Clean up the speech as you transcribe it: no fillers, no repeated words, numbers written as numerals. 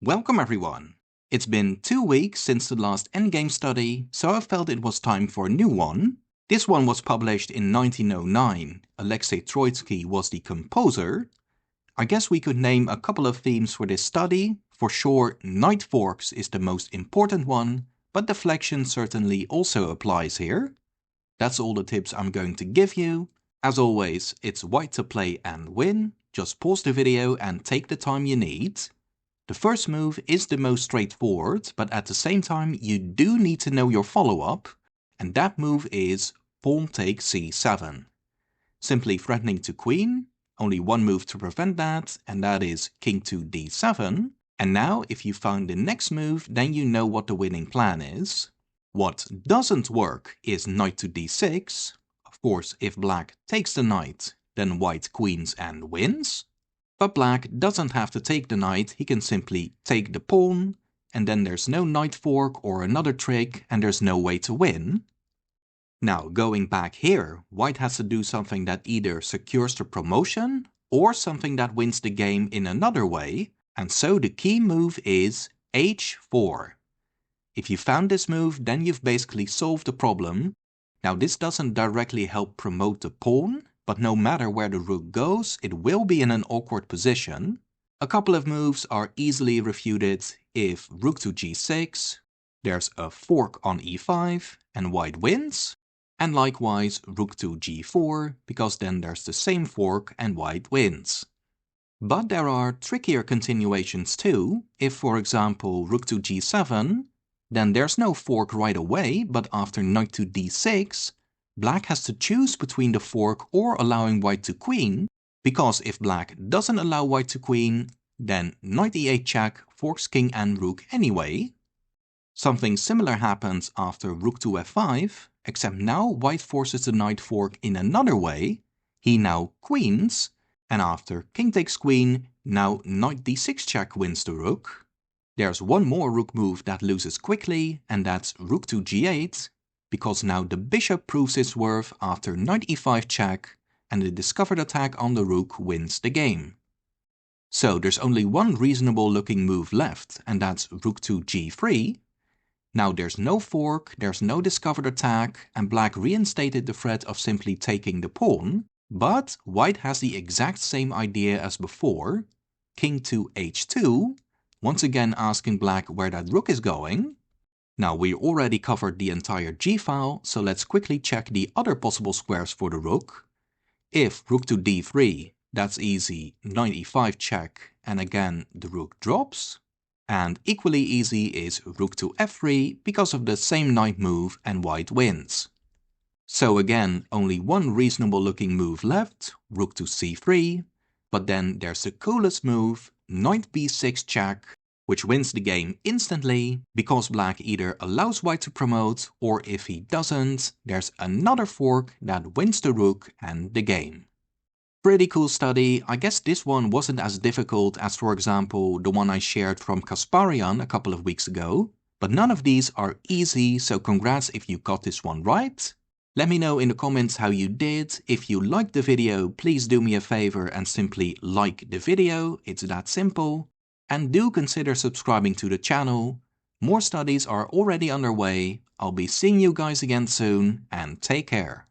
Welcome everyone! It's been 2 weeks since the last Endgame study, so I felt it was time for a new one. This one was published in 1909. Alexey Troitsky was the composer. I guess we could name a couple of themes for this study. For sure, knight forks is the most important one, but deflection certainly also applies here. That's all the tips I'm going to give you. As always, it's white to play and win. Just pause the video and take the time you need. The first move is the most straightforward, but at the same time you do need to know your follow-up, and that move is pawn takes c7. Simply threatening to queen, only one move to prevent that, and that is king to d7. And now if you found the next move, then you know what the winning plan is. What doesn't work is knight to d6. Of course, if black takes the knight, then white queens and wins. But black doesn't have to take the knight, he can simply take the pawn, and then there's no knight fork or another trick, and there's no way to win. Now going back here, white has to do something that either secures the promotion, or something that wins the game in another way, and so the key move is h4. If you found this move, then you've basically solved the problem. Now this doesn't directly help promote the pawn, but no matter where the rook goes, it will be in an awkward position. A couple of moves are easily refuted if rook to g6, there's a fork on e5 and white wins, and likewise rook to g4, because then there's the same fork and white wins. But there are trickier continuations too. If for example rook to g7, then there's no fork right away, but after knight to d6, black has to choose between the fork or allowing white to queen, because if black doesn't allow white to queen, then knight e8 check forks king and rook anyway. Something similar happens after rook to f5, except now white forces the knight fork in another way. He now queens, and after king takes queen, now knight d6 check wins the rook. There's one more rook move that loses quickly, and that's rook to g8, because now the bishop proves its worth after knight e5 check, and the discovered attack on the rook wins the game. So there's only one reasonable looking move left, and that's rook to g3. Now there's no fork, there's no discovered attack, and black reinstated the threat of simply taking the pawn, but white has the exact same idea as before, king to h2, once again asking black where that rook is going. Now we already covered the entire g-file, so let's quickly check the other possible squares for the rook. If rook to d3, that's easy, knight e5 check, and again the rook drops. And equally easy is rook to f3 because of the same knight move and white wins. So again, only one reasonable looking move left, rook to c3, but then there's the coolest move, knight b6 check, which wins the game instantly, because black either allows white to promote, or if he doesn't, there's another fork that wins the rook and the game. Pretty cool study. I guess this one wasn't as difficult as for example the one I shared from Kasparian a couple of weeks ago, but none of these are easy, so congrats if you got this one right. Let me know in the comments how you did. If you liked the video, please do me a favor and simply like the video, it's that simple. And do consider subscribing to the channel. More studies are already underway. I'll be seeing you guys again soon, and take care.